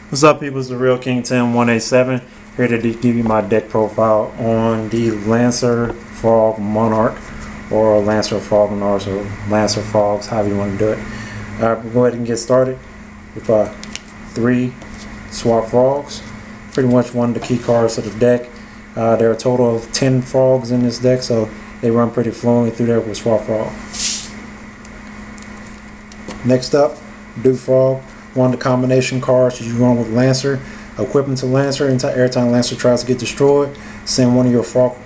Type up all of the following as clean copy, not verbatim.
What's up, people? It's the Real King 187 here to give you my deck profile on the Lancer Frog Monarch, or Lancer Frog Monarch, or Lancer Frogs, however you want to do it. Alright, we'll go ahead and get started with 3 swap frogs. Pretty much one of the key cards of the deck. There are a total of 10 frogs in this deck, so they run pretty fluently through there with swap frog. Next up, Dew Frog. One of the combination cards that you run with Lancer. Equip them to Lancer. Every time Lancer tries to get destroyed, send one of your frog,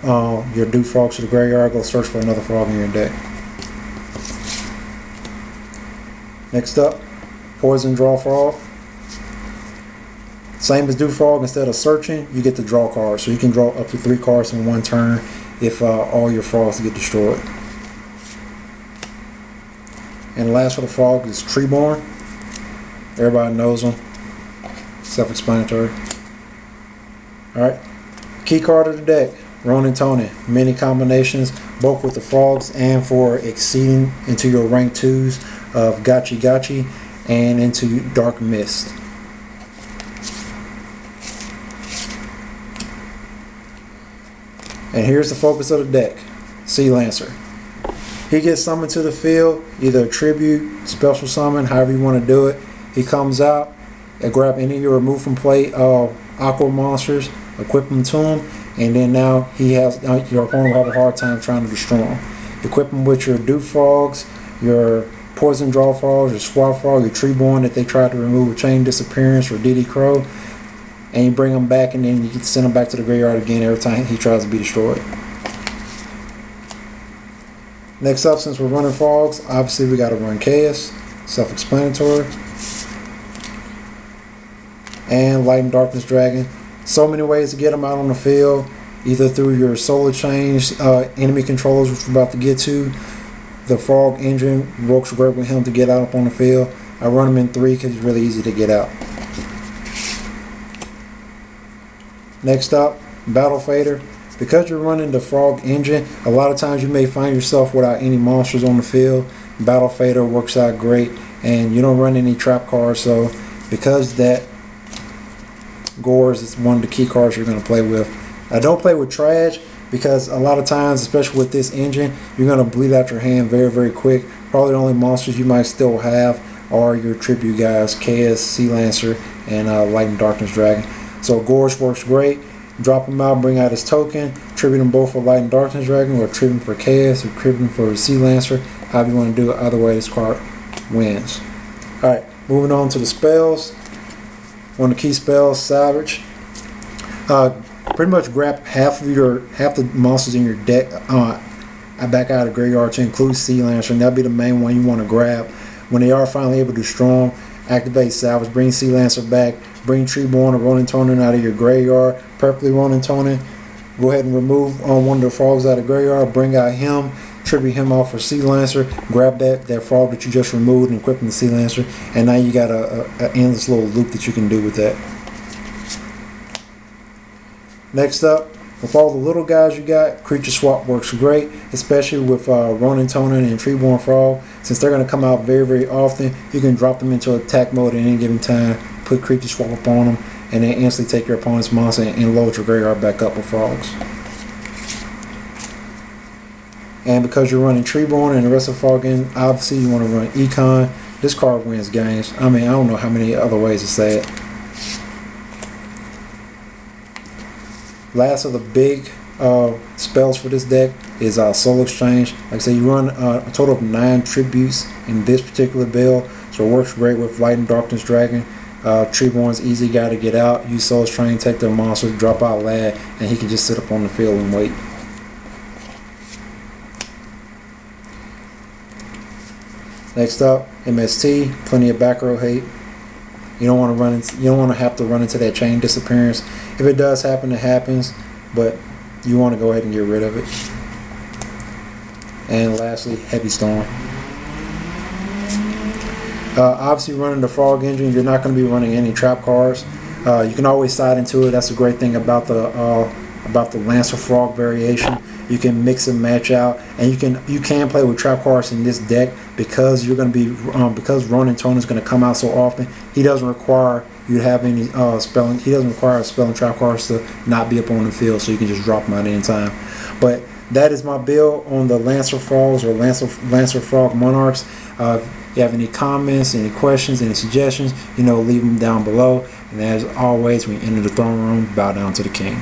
your Dew Frogs to the graveyard. Go search for another frog in your deck. Next up, Poison Draw Frog. Same as Dew Frog. Instead of searching, you get to draw cards. So you can draw up to 3 cards in one turn if all your frogs get destroyed. And last for the frog is Treeborn. Everybody knows them. Self-explanatory. Alright. Key card of the deck, Ronin Tonin. Many combinations, both with the frogs and for exceeding into your rank 2s of Gachi Gachi and into Dark Mist. And here's the focus of the deck, Sea Lancer. He gets summoned to the field, either a tribute, special summon, however you want to do it. He comes out and grab any of your remove from play aqua monsters, equip them to him, and then now he has your opponent will have a hard time trying to destroy him. Equip them with your Dew Frogs, your Poison Draw Frogs, your Swap Frog, your Treeborn that they tried to remove with Chain Disappearance or DD Crow, and you bring them back, and then you can send them back to the graveyard again every time he tries to be destroyed. Next up, since we're running frogs, obviously we got to run Chaos, self-explanatory. And Light and Darkness Dragon. So many ways to get them out on the field, either through your Solar Change enemy controllers, which we're about to get to. The Frog Engine works great with him to get out up on the field. I run him in 3 because it's really easy to get out. Next up, Battle Fader. Because you're running the Frog Engine, a lot of times you may find yourself without any monsters on the field. Battle Fader works out great, and you don't run any trap cards, so because that Gores is one of the key cards you're going to play with. I don't play with Trash because a lot of times, especially with this engine, you're going to bleed out your hand very, very quick. Probably the only monsters you might still have are your tribute guys, Chaos, Sea Lancer, and Light and Darkness Dragon. So Gores works great. Drop him out, bring out his token, tribute them both for Light and Darkness Dragon, or tribute them for Chaos, or tribute them for Sea Lancer. However you want to do it, either way this card wins. Alright, moving on to the spells. One of the key spells, Savage. Pretty much grab half the monsters in your deck back out of the graveyard to include Sea Lancer, and that'll be the main one you want to grab. When they are finally able to destroy them, activate Savage, bring Sea Lancer back, bring Treeborn or Ronin Tonin out of your graveyard, perfectly Ronin Tonin. Go ahead and remove one of the frogs out of the graveyard, bring out him, tribute him off for Sea Lancer, grab that frog that you just removed and equip him to Sea Lancer, and now you got an endless little loop that you can do with that. Next up, with all the little guys you got, Creature Swap works great, especially with Ronin Tonin and Treeborn Frog. Since they're going to come out very, very often, you can drop them into attack mode at any given time, put Creature Swap up on them, and then instantly take your opponent's monster and load your graveyard back up with frogs. And because you're running Treeborn and the rest of Frog in, obviously you want to run Econ. This card wins games. I mean, I don't know how many other ways to say it. Last of the big spells for this deck is Soul Exchange. Like I said, you run a total of 9 tributes in this particular build, so it works great with Light and Darkness Dragon. Treeborn's easy guy to get out. Use Soul Exchange, take their monsters, drop out Lad, and he can just sit up on the field and wait. Next up, MST. Plenty of back row hate. You don't want to run. You don't want to have to run into that Chain Disappearance. If it does happen, it happens, but you want to go ahead and get rid of it. And lastly, Heavy Storm. Obviously, running the Frog Engine, you're not going to be running any trap cards. You can always side into it. That's a great thing about the about the Lancer Frog variation. You can mix and match out, and you can play with trap cards in this deck because you're going to be because Ronin Tone is going to come out so often. He doesn't require you to have any spelling. He doesn't require spelling trap cards to not be up on the field, so you can just drop them out anytime. But that is my build on the Lancer Frogs or Lancer Frog Monarchs. If you have any comments, any questions, any suggestions, leave them down below. And as always, when you enter the throne room, bow down to the king.